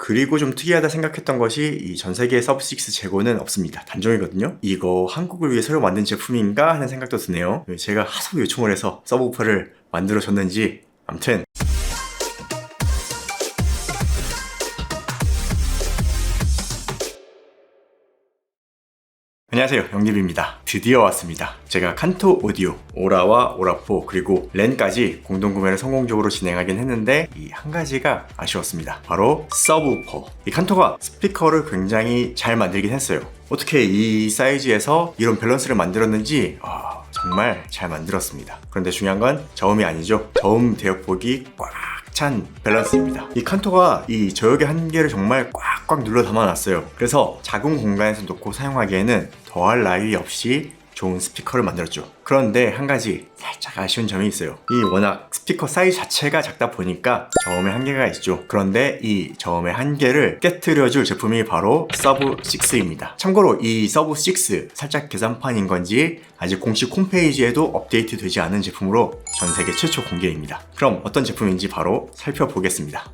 그리고 좀 특이하다 생각했던 것이 이 전 세계 서브6 재고는 없습니다. 단종이거든요. 이거 한국을 위해 새로 만든 제품인가 하는 생각도 드네요. 제가 하도 요청을 해서 서브우퍼를 만들어줬는지 암튼 안녕하세요, 영립입니다. 드디어 왔습니다. 제가 칸토 오디오, 오라와 오라4 그리고 렌까지 공동구매를 성공적으로 진행하긴 했는데 이 한 가지가 아쉬웠습니다. 바로 서브우퍼. 이 칸토가 스피커를 굉장히 잘 만들긴 했어요. 어떻게 이 사이즈에서 이런 밸런스를 만들었는지 정말 잘 만들었습니다. 그런데 중요한 건 저음이 아니죠. 저음 대역폭이 꽉 찬 밸런스입니다. 이 칸토가 이 저역의 한계를 정말 꽉꽉 눌러 담아놨어요. 그래서 작은 공간에서 놓고 사용하기에는 더할 나위 없이 좋은 스피커를 만들었죠. 그런데 한 가지 살짝 아쉬운 점이 있어요. 이 워낙 스피커 사이즈 자체가 작다 보니까 저음의 한계가 있죠. 그런데 이 저음의 한계를 깨트려줄 제품이 바로 서브6입니다. 참고로 이 서브6 살짝 계산판인 건지 아직 공식 홈페이지에도 업데이트 되지 않은 제품으로 전 세계 최초 공개입니다. 그럼 어떤 제품인지 바로 살펴보겠습니다.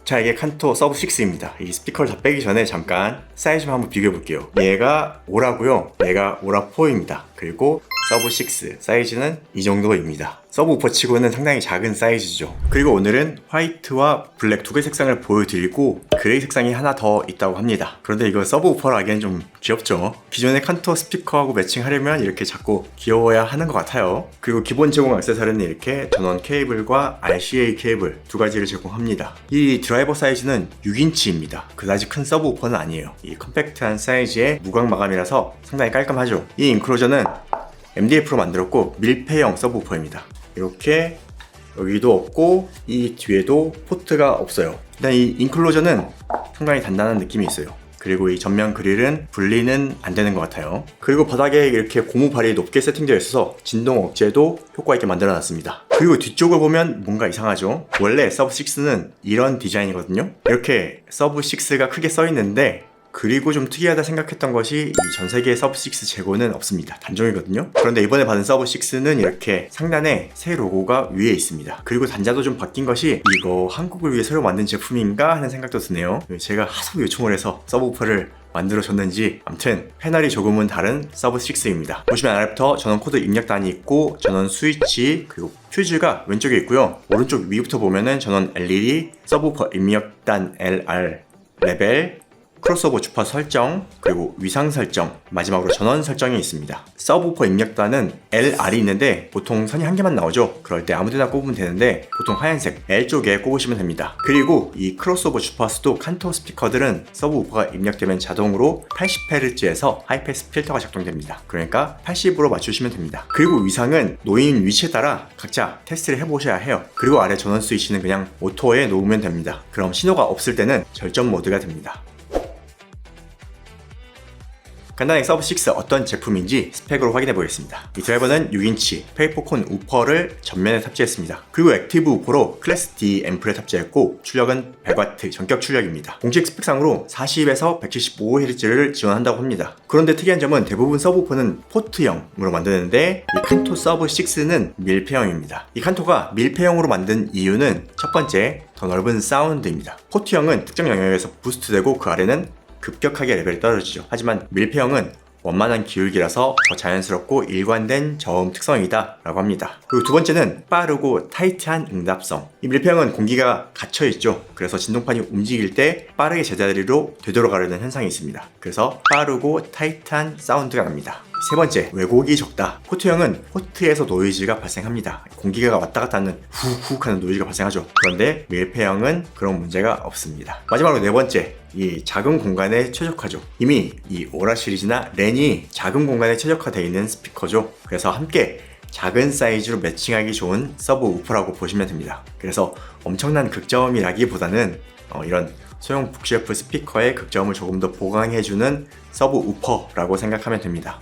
자, 이게 칸토 서브6입니다. 이 스피커를 다 빼기 전에 잠깐 사이즈 좀 한번 비교해 볼게요. 얘가 오라고요, 얘가 오라4입니다. 그리고 서브6 사이즈는 이 정도입니다. 서브우퍼 치고는 상당히 작은 사이즈죠. 그리고 오늘은 화이트와 블랙 두 개 색상을 보여드리고 그레이 색상이 하나 더 있다고 합니다. 그런데 이거 서브우퍼로 하기엔 좀 귀엽죠. 기존의 칸토 스피커하고 매칭하려면 이렇게 자꾸 귀여워야 하는 것 같아요. 그리고 기본 제공 액세서리는 이렇게 전원 케이블과 RCA 케이블 두 가지를 제공합니다. 이 드라이버 사이즈는 6인치입니다. 그다지 큰 서브우퍼는 아니에요. 이 컴팩트한 사이즈의 무광 마감이라서 상당히 깔끔하죠. 이 인클로저는 MDF로 만들었고 밀폐형 서브우퍼입니다. 이렇게 여기도 없고 이 뒤에도 포트가 없어요. 일단 이 인클로저는 상당히 단단한 느낌이 있어요. 그리고 이 전면 그릴은 분리는 안 되는 것 같아요. 그리고 바닥에 이렇게 고무발이 높게 세팅되어 있어서 진동 억제도 효과 있게 만들어 놨습니다. 그리고 뒤쪽을 보면 뭔가 이상하죠. 원래 서브6는 이런 디자인이거든요. 이렇게 서브6가 크게 써 있는데 그리고 좀 특이하다 생각했던 것이 이 전 세계 서브6 재고는 없습니다. 단종이거든요. 그런데 이번에 받은 서브6는 이렇게 상단에 새 로고가 위에 있습니다. 그리고 단자도 좀 바뀐 것이 이거 한국을 위해 새로 만든 제품인가 하는 생각도 드네요. 제가 하도 요청을 해서 서브우퍼를 만들어줬는지 암튼 패널이 조금은 다른 서브6입니다. 보시면 아래부터 전원 코드 입력단이 있고 전원 스위치 그리고 퓨즈가 왼쪽에 있고요. 오른쪽 위부터 보면은 전원 LED, 서브우퍼 입력단 LR, 레벨, 크로스오버 주파 설정, 그리고 위상 설정, 마지막으로 전원 설정이 있습니다. 서브우퍼 입력단은 LR이 있는데 보통 선이 한 개만 나오죠. 그럴 때 아무데나 꼽으면 되는데 보통 하얀색 L 쪽에 꼽으시면 됩니다. 그리고 이 크로스오버 주파수도 칸토 스피커들은 서브우퍼가 입력되면 자동으로 80Hz에서 하이패스 필터가 작동됩니다. 그러니까 80으로 맞추시면 됩니다. 그리고 위상은 놓인 위치에 따라 각자 테스트를 해보셔야 해요. 그리고 아래 전원 스위치는 그냥 오토에 놓으면 됩니다. 그럼 신호가 없을 때는 절전 모드가 됩니다. 간단하게 서브6 어떤 제품인지 스펙으로 확인해 보겠습니다. 이 드라이버는 6인치 페이퍼콘 우퍼를 전면에 탑재했습니다. 그리고 액티브 우퍼로 클래스 D 앰프를 탑재했고 출력은 100W 전격 출력입니다. 공식 스펙상으로 40에서 175Hz를 지원한다고 합니다. 그런데 특이한 점은 대부분 서브우퍼는 포트형으로 만드는데 이 칸토 서브6는 밀폐형입니다. 이 칸토가 밀폐형으로 만든 이유는 첫 번째, 더 넓은 사운드입니다. 포트형은 특정 영역에서 부스트되고 그 아래는 급격하게 레벨이 떨어지죠. 하지만 밀폐형은 원만한 기울기라서 더 자연스럽고 일관된 저음 특성이다 라고 합니다. 그리고 두 번째는 빠르고 타이트한 응답성. 이 밀폐형은 공기가 갇혀있죠. 그래서 진동판이 움직일 때 빠르게 제자리로 되돌아가려는 현상이 있습니다. 그래서 빠르고 타이트한 사운드가 납니다. 세 번째, 왜곡이 적다. 포트형은 포트에서 노이즈가 발생합니다. 공기가 왔다 갔다 하는 후훅 하는 노이즈가 발생하죠. 그런데 밀폐형은 그런 문제가 없습니다. 마지막으로 네 번째, 이 작은 공간에 최적화죠. 이미 이 오라 시리즈나 렌이 작은 공간에 최적화되어 있는 스피커죠. 그래서 함께 작은 사이즈로 매칭하기 좋은 서브우퍼라고 보시면 됩니다. 그래서 엄청난 극저음이라기보다는 이런 소형 북셰프 스피커의 극저음을 조금 더 보강해주는 서브우퍼라고 생각하면 됩니다.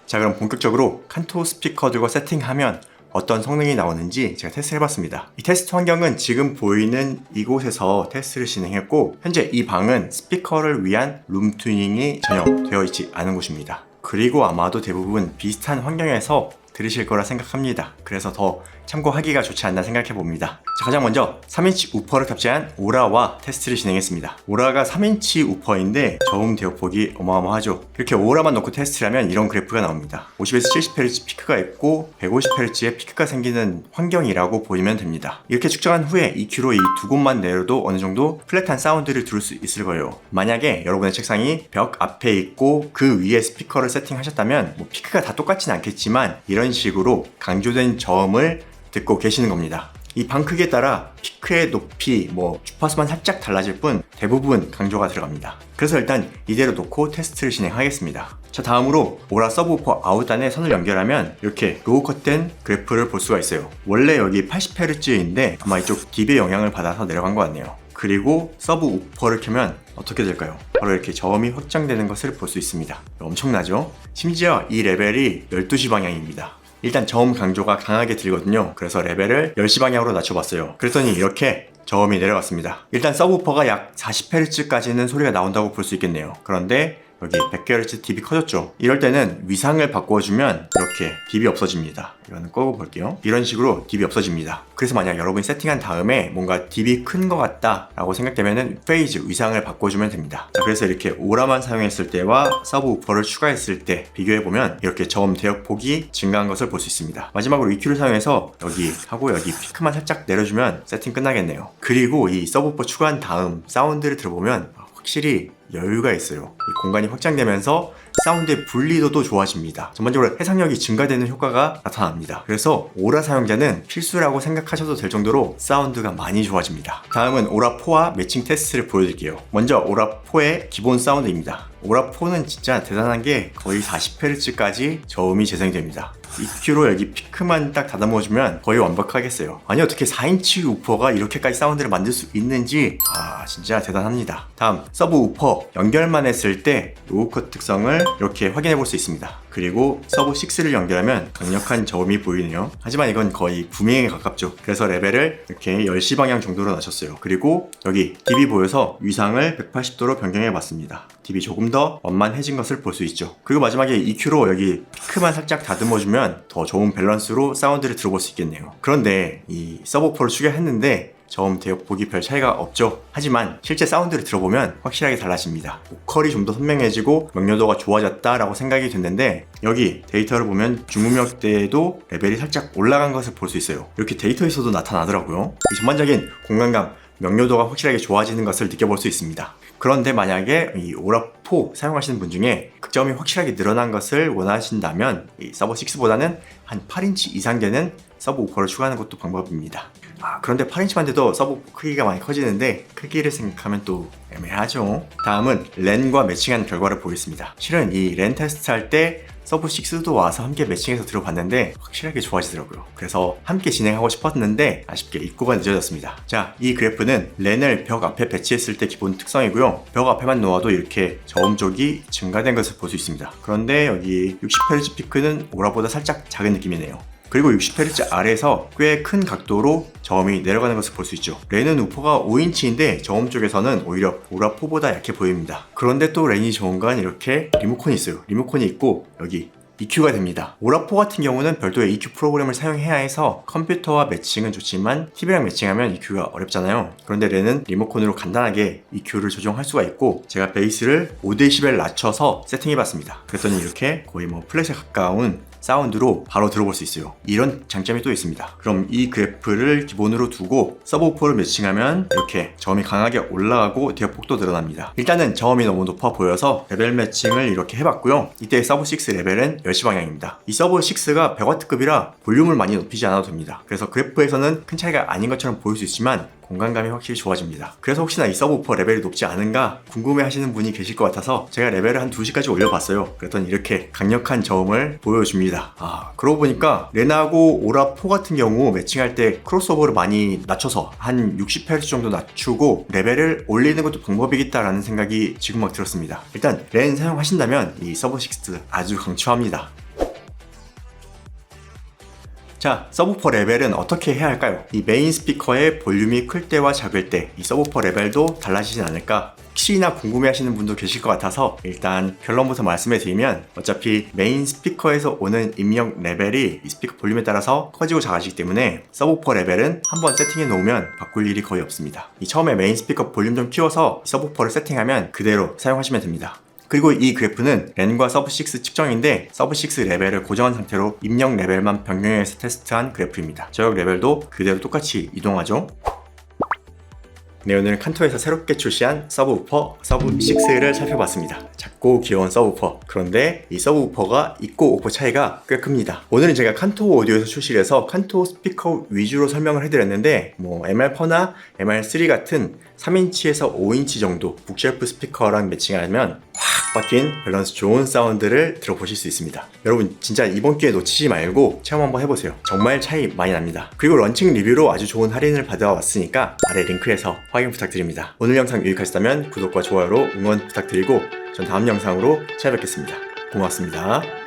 자, 그럼 본격적으로 칸토 스피커들과 세팅하면 어떤 성능이 나오는지 제가 테스트를 해봤습니다. 이 테스트 환경은 지금 보이는 이곳에서 테스트를 진행했고 현재 이 방은 스피커를 위한 룸 튜닝이 전혀 되어 있지 않은 곳입니다. 그리고 아마도 대부분 비슷한 환경에서 들으실 거라 생각합니다. 그래서 더 참고하기가 좋지 않나 생각해 봅니다. 자, 가장 먼저 3인치 우퍼를 탑재한 오라와 테스트를 진행했습니다. 오라가 3인치 우퍼인데 저음 대역폭이 어마어마하죠. 이렇게 오라만 놓고 테스트를 하면 이런 그래프가 나옵니다. 50에서 70Hz 피크가 있고 150Hz의 피크가 생기는 환경이라고 보시면 됩니다. 이렇게 측정한 후에 EQ로 이 두 곳만 내려도 어느 정도 플랫한 사운드를 들을 수 있을 거예요. 만약에 여러분의 책상이 벽 앞에 있고 그 위에 스피커를 세팅하셨다면 피크가 다 똑같진 않겠지만 이런 식으로 강조된 저음을 듣고 계시는 겁니다. 이 방 크기에 따라 피크의 높이, 주파수만 살짝 달라질 뿐 대부분 강조가 들어갑니다. 그래서 일단 이대로 놓고 테스트를 진행하겠습니다. 자, 다음으로 오라 서브우퍼 아웃단에 선을 연결하면 이렇게 로우 컷된 그래프를 볼 수가 있어요. 원래 여기 80Hz인데 아마 이쪽 딥의 영향을 받아서 내려간 것 같네요. 그리고 서브우퍼를 켜면 어떻게 될까요? 바로 이렇게 저음이 확장되는 것을 볼 수 있습니다. 엄청나죠? 심지어 이 레벨이 12시 방향입니다. 일단 저음 강조가 강하게 들거든요. 그래서 레벨을 10시 방향으로 낮춰봤어요. 그랬더니 이렇게 저음이 내려갔습니다. 일단 서브우퍼가 약 40Hz까지는 소리가 나온다고 볼 수 있겠네요. 그런데 여기 100Hz 딥이 커졌죠. 이럴 때는 위상을 바꿔주면 이렇게 딥이 없어집니다. 이거는 끄고 볼게요. 이런 식으로 딥이 없어집니다. 그래서 만약 여러분이 세팅한 다음에 뭔가 딥이 큰 것 같다 라고 생각되면 페이즈 위상을 바꿔주면 됩니다. 자, 그래서 이렇게 오라만 사용했을 때와 서브우퍼를 추가했을 때 비교해보면 이렇게 저음 대역폭이 증가한 것을 볼 수 있습니다. 마지막으로 EQ를 사용해서 여기 하고 여기 피크만 살짝 내려주면 세팅 끝나겠네요. 그리고 이 서브우퍼 추가한 다음 사운드를 들어보면 확실히 여유가 있어요. 이 공간이 확장되면서 사운드의 분리도도 좋아집니다. 전반적으로 해상력이 증가되는 효과가 나타납니다. 그래서 오라 사용자는 필수라고 생각하셔도 될 정도로 사운드가 많이 좋아집니다. 다음은 오라4와 매칭 테스트를 보여드릴게요. 먼저 오라4의 기본 사운드입니다. 오라4는 진짜 대단한 게 거의 40Hz까지 저음이 재생이 됩니다. EQ로 여기 피크만 딱 다듬어주면 거의 완벽하겠어요. 아니 어떻게 4인치 우퍼가 이렇게까지 사운드를 만들 수 있는지 진짜 대단합니다. 다음 서브 우퍼 연결만 했을 때 로우컷 특성을 이렇게 확인해 볼 수 있습니다. 그리고 서브 6를 연결하면 강력한 저음이 보이네요. 하지만 이건 거의 부미행에 가깝죠. 그래서 레벨을 이렇게 10시 방향 정도로 낮췄어요. 그리고 여기 딥이 보여서 위상을 180도로 변경해 봤습니다. 딥이 조금 더 완만해진 것을 볼 수 있죠. 그리고 마지막에 EQ로 여기 피크만 살짝 다듬어주면 더 좋은 밸런스로 사운드를 들어볼 수 있겠네요. 그런데 이 서브우퍼를 추가했는데 저음 대역폭이 별 차이가 없죠. 하지만 실제 사운드를 들어보면 확실하게 달라집니다. 보컬이 좀 더 선명해지고 명료도가 좋아졌다라고 생각이 됐는데 여기 데이터를 보면 중음역대에도 레벨이 살짝 올라간 것을 볼 수 있어요. 이렇게 데이터에서도 나타나더라고요. 이 전반적인 공간감, 명료도가 확실하게 좋아지는 것을 느껴볼 수 있습니다. 그런데 만약에 이 오라4 사용하시는 분 중에 극저음이 확실하게 늘어난 것을 원하신다면 이 서브 6보다는 한 8인치 이상 되는 서브우퍼를 추가하는 것도 방법입니다. 그런데 8인치만 돼도 서브우퍼 크기가 많이 커지는데 크기를 생각하면 또 애매하죠. 다음은 렌과 매칭한 결과를 보겠습니다. 실은 이 렌 테스트 할 때 서브 6도 와서 함께 매칭해서 들어봤는데 확실하게 좋아지더라고요. 그래서 함께 진행하고 싶었는데 아쉽게 입고가 늦어졌습니다. 자, 이 그래프는 렌을 벽 앞에 배치했을 때 기본 특성이고요. 벽 앞에만 놓아도 이렇게 저음 쪽이 증가된 것을 볼 수 있습니다. 그런데 여기 60Hz 피크는 오라보다 살짝 작은 느낌이네요. 그리고 60Hz 아래에서 꽤 큰 각도로 저음이 내려가는 것을 볼 수 있죠. 렌은 우퍼가 5인치인데 저음 쪽에서는 오히려 오라4보다 약해 보입니다. 그런데 또 렌이 좋은 건 이렇게 리모컨이 있어요. 리모컨이 있고 여기 EQ가 됩니다. 오라4 같은 경우는 별도의 EQ 프로그램을 사용해야 해서 컴퓨터와 매칭은 좋지만 TV랑 매칭하면 EQ가 어렵잖아요. 그런데 렌은 리모컨으로 간단하게 EQ를 조정할 수가 있고 제가 베이스를 5dB 낮춰서 세팅해봤습니다. 그랬더니 이렇게 거의 플랫에 가까운 사운드로 바로 들어볼 수 있어요. 이런 장점이 또 있습니다. 그럼 이 그래프를 기본으로 두고 서브우퍼를 매칭하면 이렇게 저음이 강하게 올라가고 대역폭도 늘어납니다. 일단은 저음이 너무 높아 보여서 레벨 매칭을 이렇게 해봤고요. 이때 서브 6 레벨은 10시 방향입니다. 이 서브 6가 100W급이라 볼륨을 많이 높이지 않아도 됩니다. 그래서 그래프에서는 큰 차이가 아닌 것처럼 보일 수 있지만 공간감이 확실히 좋아집니다. 그래서 혹시나 이 서브우퍼 레벨이 높지 않은가 궁금해 하시는 분이 계실 것 같아서 제가 레벨을 한 2시까지 올려봤어요. 그랬더니 이렇게 강력한 저음을 보여줍니다. 그러고 보니까 렌하고 오라4 같은 경우 매칭할 때 크로스오버를 많이 낮춰서 한 60Hz 정도 낮추고 레벨을 올리는 것도 방법이겠다라는 생각이 지금 막 들었습니다. 일단 렌 사용하신다면 이 서브 6 아주 강추합니다. 자, 서브우퍼 레벨은 어떻게 해야 할까요? 이 메인 스피커의 볼륨이 클 때와 작을 때 이 서브우퍼 레벨도 달라지진 않을까? 혹시나 궁금해하시는 분도 계실 것 같아서 일단 결론부터 말씀해 드리면, 어차피 메인 스피커에서 오는 입력 레벨이 이 스피커 볼륨에 따라서 커지고 작아지기 때문에 서브우퍼 레벨은 한번 세팅해 놓으면 바꿀 일이 거의 없습니다. 이 처음에 메인 스피커 볼륨 좀 키워서 서브우퍼를 세팅하면 그대로 사용하시면 됩니다. 그리고 이 그래프는 렌과 서브6 측정인데, 서브6 레벨을 고정한 상태로 입력 레벨만 변경해서 테스트한 그래프입니다. 저역 레벨도 그대로 똑같이 이동하죠. 네, 오늘은 칸토에서 새롭게 출시한 서브우퍼 서브6를 살펴봤습니다. 작고 귀여운 서브우퍼. 그런데 이 서브우퍼가 있고 없고 차이가 꽤 큽니다. 오늘은 제가 칸토 오디오에서 출시를 해서 칸토 스피커 위주로 설명을 해드렸는데, MR4나 MR3 같은 3인치에서 5인치 정도 북쉘프 스피커랑 매칭하면 확 바뀐 밸런스 좋은 사운드를 들어보실 수 있습니다. 여러분 진짜 이번 기회에 놓치지 말고 체험 한번 해보세요. 정말 차이 많이 납니다. 그리고 런칭 리뷰로 아주 좋은 할인을 받아왔으니까 아래 링크에서 확인 부탁드립니다. 오늘 영상 유익하셨다면 구독과 좋아요로 응원 부탁드리고 전 다음 영상으로 찾아뵙겠습니다. 고맙습니다.